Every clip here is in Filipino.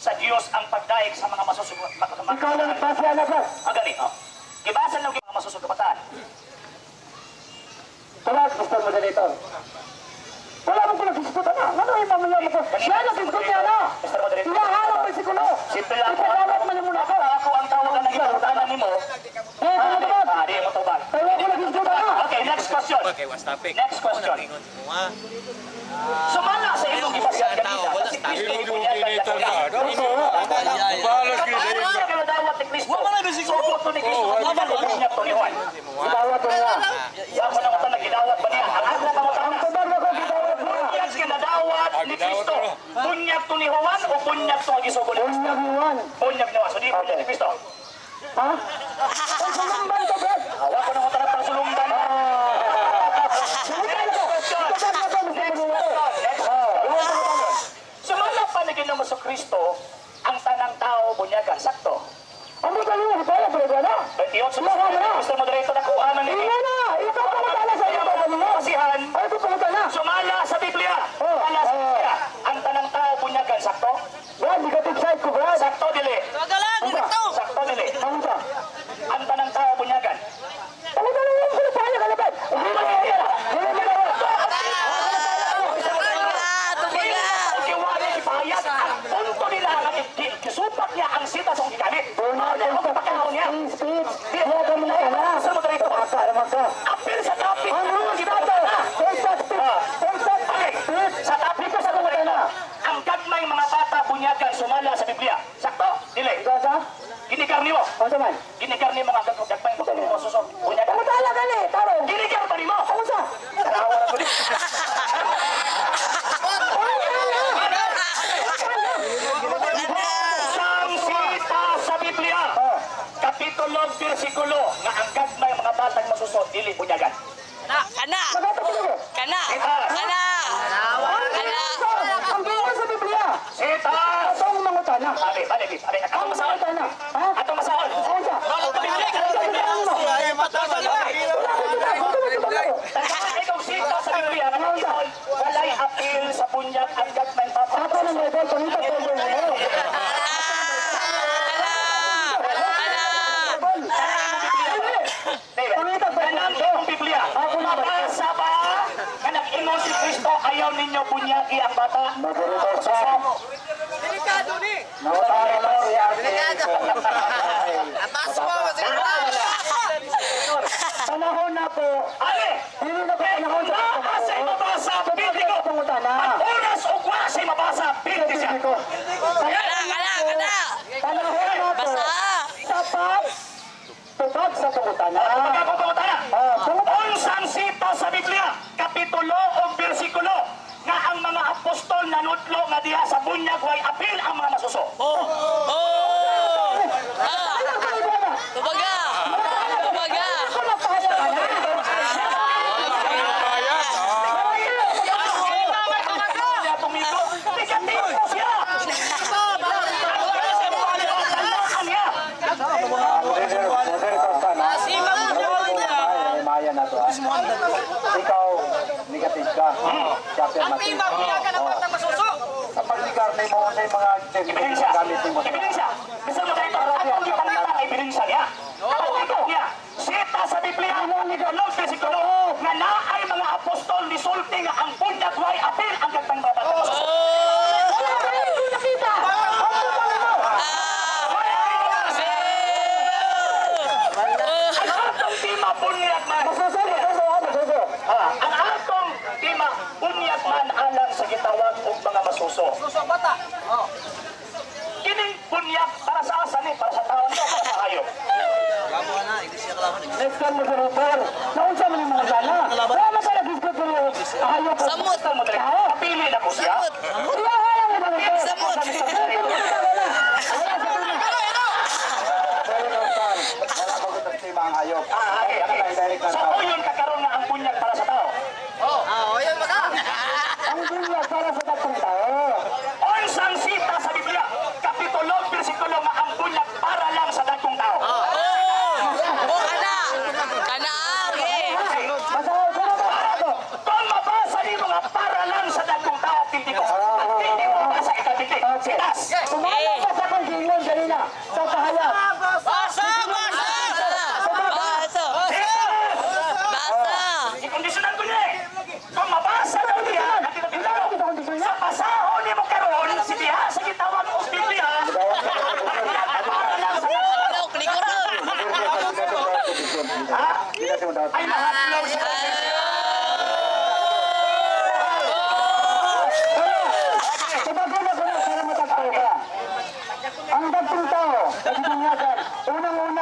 sa Diyos ang pagdaig sa mga masusugot. Ikaw lang ipasya na ba? Ang gani, ibasan lang yung mga masusugataan. Talag, Mr. Moderator. Wala mong pinag-disputa na. Ano yung mamaya mo ko? Siya nag-disputa niya na. Mr. Moderator. Hinahanap mo si Kulo. Simple lang. Ipagawat mo niyo muna ako. Ako ang tawagan ng ipagutanan ni mo. Di mo tawag. Tayo ko nag-disputa na. Okay, next question. Okay, what's topic? Next question. Sumala sa inyong ipasyan kanina kasi Kristo ibunyagan na kuya. Balas kita. Ano ka nadawat ni Kristo? Sugot to ni Kristo. Ano ba bunyag to ni Juan? Gidawat mo na. Sa mga utang na ginawat ba niya? Ang ako mga utang Ang tubar mo ko, gidawat mo na. bunyag kinadawat ni Kristo. Bunyag to ni Juan o bunyag to ang isugo ni Kristo? Bunyag iwan. Bunyag ni Juan. So di bunyag ni Kristo. Ha? Ang sulumban to, Brad. Awa ko ng utang na pasulumban. Sumala pa ni Ginoong Kristo ang tanang tao bunyagan. Sakto. Ano ba niyo? Kaya ba na? 28 Mr. Moderator ako aman ni Tingnan na. Ikaw pumutala sa iyo. Pasihan. Ay, ito pumutala. Sumala sa Biblia. Sumala sa Biblia. Ang tanang tao bunyagan. Sakto? Brad, negative side ko, Brad. Sakto dili. Sakto dili. Ano ba? Ang tanang tao bunyagan. Pumutala yung pinapahaya ka na, Brad. Hindi mo na. Hindi mo na. Okay, wala ipahayag. Ang punto nila nga kisupat niya ang sita sa gigamit. Ano ang pagkakaon niya? Speech. Kaya ka muna ka na. Mr. Moderator. Naman ka. Apil sa topic. Ano ang ginato? Contact speech. Contact Okay. speech. Sa topic ko sa Moderator. Ang gagmay mga bata bunyagan sumala sa Biblia. Sakto? Dili. Ikaw sa? Ginigar niyo. Ano sa man? Ginigar niyo mga gagmay mga susok. Bunyagan. Pumutala ka ni. Taro. Ginigar pa niyo. Ano sa? Tarawa na ko din. Sang sita sa Biblia. Kapitulo, versikulo nga ang gagmay mga batang masusod dili bunyagan. Ang gawa sa Biblia. Sita. Atong mangutana. Balik. Ang mangutana. Ha? Atong masaon. Ano sa? Ikaw sita sa Biblia nga nakikon walay apil sa bunyag ang gagmay papa. Ako na may bel. Pangita ko yung ano. Ganang ang Biblia. Mabasa ba na nag-ingon si Kristo ayaw ninyo bunyagi ang bata? Moderator sa. Delikado ni. Nawala na yan. Atas mo, Panahon na po. Ale! Hindi na po panahon sa Asa mabasa Bibliko? pangutana. Ang oras o klase mabasa Bibliko siya. Panahon na po. Sapat. Tupad sa pangutana. Pagkakapangutana. Pangutana. Unsang sita sa Biblia, kapitulo o versikulo nga ang mga apostol nanudlo nga diha sa bunyag way apil ang mga masuso. Tumiko, negatibo siya. Maya na to. Ikaw, negative ka. Kapag ligarne mo na yung mga Ebidensya. gamitin mo. Ebidensya. Gusto mo tayo atong gipangita ang ebidensya niya. Atong ikaw niya. Sita sa Biblia, ikalong versikulo, nga naay mga apostol ni sulti nga ang bunyag way apil ang gagmay mga bata. Ang atong tima bunyag man. Ang atong tima bunyag man alang sa gitawag og mga masuso. Kining bunyag para sa asa ni, para sa tao niya, para sa hayop. Next time mo sa repair. Naunsa mo yung mga sana. Wala mo sa nag-discuss mo yung ahayop. Samot ang mo dali. Kapili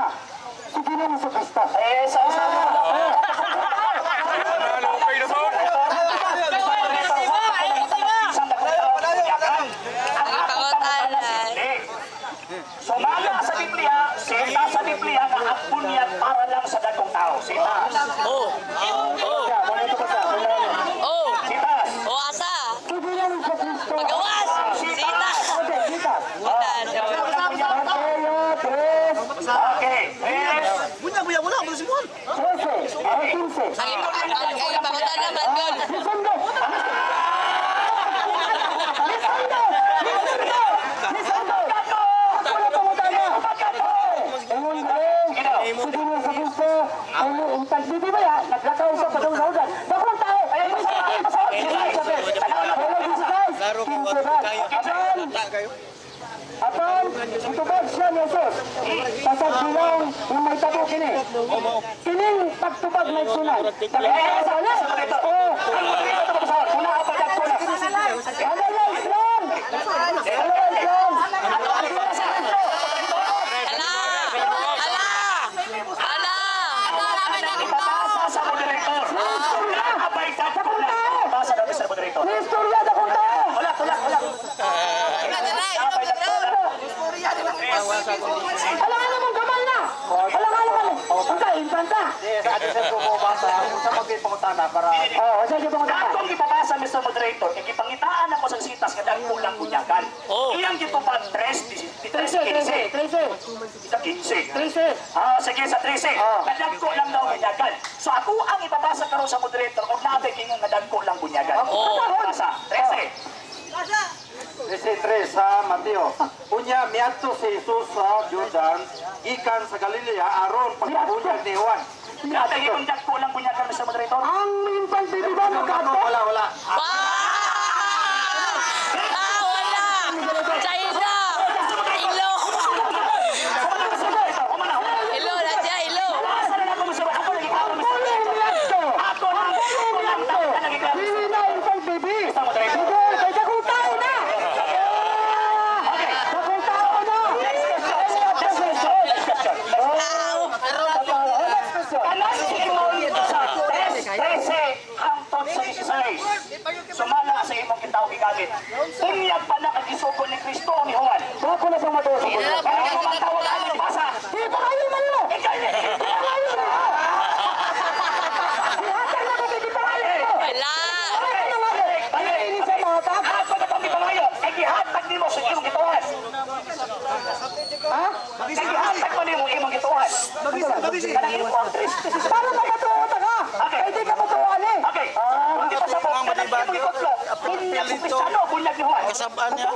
Biblia. Si Ginoong Jesucristo. Eh, sa Nanalo kayo na ba? Sumala sa Biblia, sita sa Biblia nga ang bunyag para lang sa dagong tao. Sita. Kaya, muna ito kasi. Sita. Si Ginoong Jesucristo. Sita. Okay, kita. Mateo 3. Okay. Yes. 13. Ay, 15. Lisondo. Lisondo. Ako na pangutana. Ingon galing. Si Ginoong Jesucristo. Ang pagbibibaya, naglakaw sa padung-saudan. Bakong tao. Ay, masakit. Hello, Jesus guys. 15 ba? Apan, itubag siya ni Jesus. Pasag bilong ng may tabo kini. Kining pagtubag may sunay. Nagkakasa sa ulit. Oo. Una apa dak ko na. Hello, Islam. Hello, Islam. Ipapasa sa moderator. Abay dak ko na. Ipapasa daw sa moderator. May istorya na kung tao. Wala. Abay dak ko na. Alangan namang gamal na. Alangan naman. Punta, impanta. Oo, sige pangutana. Katong ipapasa Mr. Moderator, ikipangitaan ako sa sitas nga dagko lang bunyagan. Iyang gitupad 13. 13. Sa 15. 13. Sige sa 13. Kadagko lang daw bunyagan. So ako ang ipapasa karon sa moderator kung natin kingon nga dagko lang bunyagan. Ipapasa 13. 13 sa Mateo. Unya miadto si Jesus sa Jordan gikan sa Galilea aron pagkabunyag ni Juan. Natin kingon dagko lang bunyagan Mr. Moderator. Ang impante di ba magkakto? Wala. Asa na ako Mr. Ako lagi tao Mr. Muli niyadto. Ako lang tao ka nagiglang. Dili na impante baby. Mr. Moderator. Sige, kay dakong tao na. Dakong tao na. Next question. Kanan si Imon sa 13 hangtod sa 16. Sumala sa imong kitawag gigamit. Unyag pa na ang isuko ni Kristo ni Juan. Ako na sa matuwa. Kaya mo matawag ang basa. Di ba kayo man mo? Ikaw ni. Ihatag na ko kay kita kayo. Balik. Ini sa mga tao. Ako na kami pangayo. Ay gihatag nimo sa imong gituhan. Ha? Ay gihatag mo nimo imong gituhan. Kanang imong actress. Para magkatuwa ka. Okay. Ay di ka matuwa ni. Okay. Hindi pa sabot. Kanang imong ikotlo. Bunyag si Kristiyano, bunyag ni Juan. Kasabaan niya.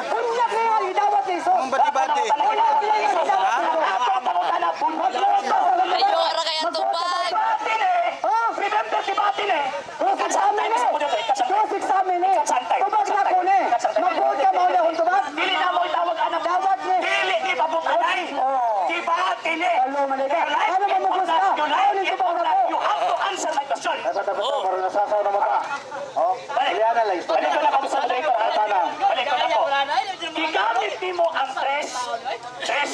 Bunyak na yung idawat ni Jesus. Ang bati-bati. Remember di batin eh. Tusik sa amin eh. Tusik sa amin eh. Tubag na ko ni. Magbuot ka mo na kung tubag. Dili na mo itawag anak. Dawat ni. Dili di babot anay. Di batin eh. Hello, Malika. Ano ba mo gusto? Ano ni tubag na ko? You have to answer my question. Karon nasasaw na mata. Oh, Balik. na lang istorya. Balik ko na kamo sa moderator. Balik ko na po. Gigamit nimo ang 13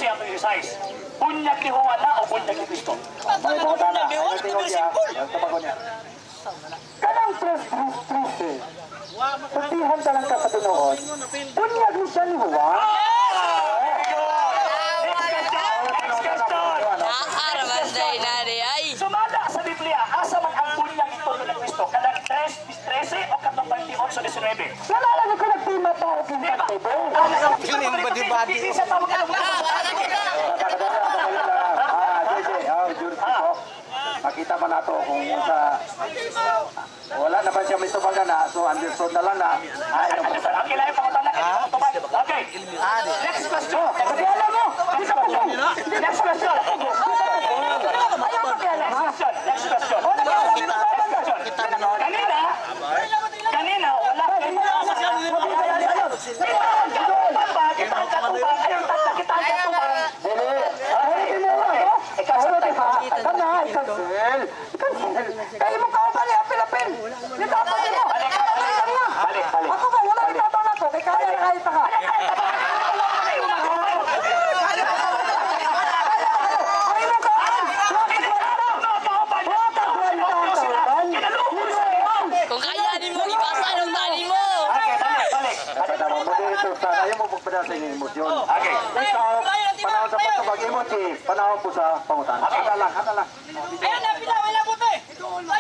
ang exercise. Bunyag ni Juan na o bunyag ni Kristo? May buta na. Ang tingog niya, ang tabago niya. Kanang tres. Pagtihan ka lang ka sa tunoon. Bunyag ni siya ni Juan. Next question. Sumada sa Biblia, asa man ang bunyag ito ni Kristo? Kadang 13 o katong 28-19? Nalala ko nagtima pa ako kung Diba? Yun yung badi-badi. Hindi siya tawag ka ng Makita man nato kung sa wala naman siya may tubagan na, so understood na lang na Okay lang yung pangutan natin. Okay. Next question. Sabihan mo! Hindi ka pa siya! Next question. Next question. Kanina, wala kayo. Kita ang katubang. Ayaw tatla kita ang katubang. Kayo mo kauban niya, Pilipin! Nitapon niyo! Balik. Ako ba, wala nitapon na to. Kaya kahit ka. ng emosyon. Okay. Ikaw, panahon sa pagkabag-emoji, panahon po sa pangutan. Hana lang. Ayun na, pilawin lang po tayo.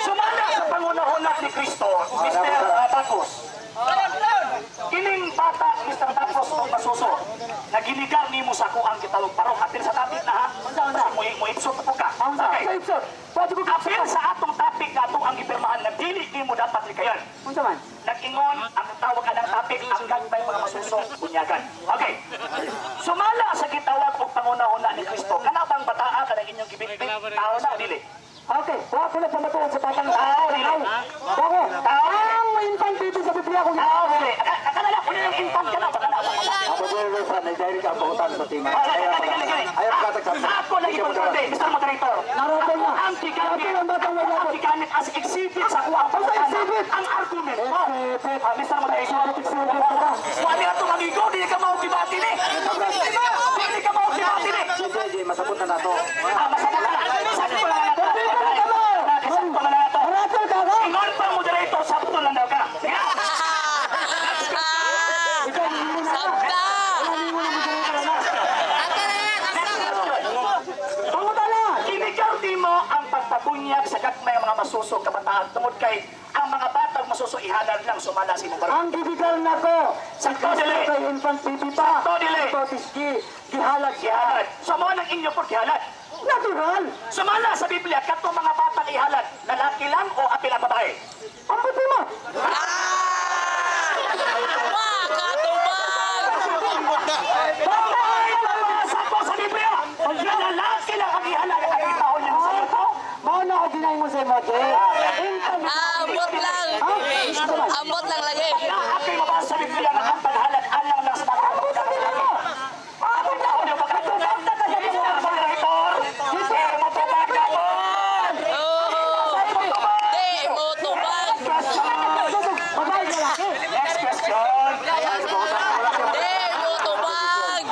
Sumala sa pangunahuna ni Kristo, Mr. Bacos. Kining bata, Mr. Bacos, kung masuso, na ginigang ni mo sa kuang kitawag parong apil sa topic na ha? Mo ipsot po ka. Okay. Apil sa atong topic na itong ang ipirmahan na dili di mo dapat likayan. Unsa man? Nag-ingon, ang tawag ka ng topic, ang gagmay mga masuso, bunyagan. Okay. Sumala sa kitawag o pangunahuna ni Kristo, kanabang bataa ka ng inyong gibigbig, tao na, dili. Okay, wa ko na pamatuod sa tatang Tao, dili. Bako, Tao, dili. ang infant dito sa Biblia ko. Tao, dili. Akala ko na yung infant ka na, baka na ako. Ako din, Wilson, nag-dahil ka ang pangutan sa team. Ayaw ka tagsabi. Ako na ikontrole, Mr. Moderator. Naroton na. Ang gigamit as exhibit sa kuwang pagkakas. Ang argument mo. Mr. Moderator. Wala na itong amigo, di ka maukibati ni. Di ka maukibati ni. Si JJ, masabot na nato. Masama ka na. Sakit ko lang na ito. Sakit ko lang na ito. Ratol ka ka. Ingon pa moderator, sakto lang daw ka. Sige. Pangutan na. Kinigardi mo ang pagpabunyag sa gagmay mga masuso kabataan tungod kay ang mga batang masuso ihalad lang sumala si mo Ang gibigal na ko. Sa Sakto, dili. Kristo kay infant baby pa. Sakto, dili. Ito tiski. Gihalag Ihalad. Sumala ng inyo po ihalad. Natural. Sumala sa Biblia, kato mga batang ihalad, lalaki lang o apil ang babae? Ang puti mo. Babae lang mga sakto sa Biblia! Na lalaki lang ang ihalad at ang tao niya sa ito. Mauna ako ginay mo sa emoji. Abot lang. Abot lang lagi. Na ako'y mabasa sa Biblia na ang paghalad alang lang sa mga batang. Ang tao niya magkatubag na kasi mga moderator. Hindi matubag na po. Di mo tubag. Babae lalaki. Next question. Di mo tubag.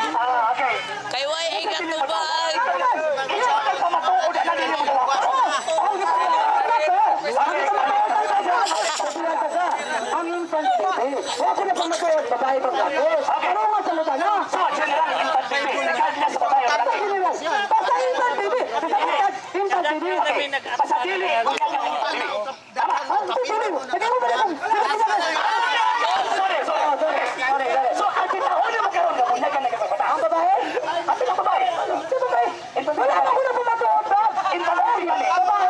Okay. Kay way ka tubag. Isa ka pa matuod na din yung gawa ko. Ang infant baby. Wa ko na pamatuod. Babae pa ako. Ano nga sa luta na? So, general, infant baby. Nagkadila sa babae. Basta general. Basta infant baby. Infant baby. Okay. Basta dili. Huwag ka ng infant baby. Tama. Ang baby mo. Lagyan mo ba na kung? Sorry. So, ang pinahuli magkaroon ka, bunyagan na kapapata. Ang babae? Ang pinakababae. Sa babae? Infant Wala baby. na ko na pamatuod ba? Infant baby yan eh. Babae.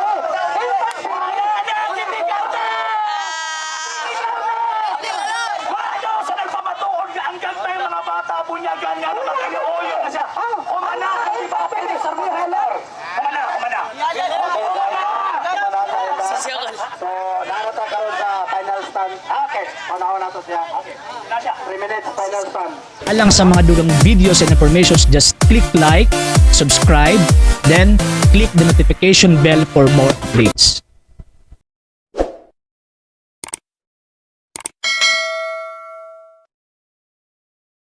Infant baby. Wala sa nagpapatuod nga ang gagmay mga bata bunyagan nga naman kayo oyo na siya. Umana, hindi ba pwede sa mga hello? Umana. So, narata karon sa final stand. Okay. Panahon nato siya. Nasya. 3 minutes, final stand. Alang sa mga dugang videos and informations, just click like, subscribe, then click the notification bell for more updates.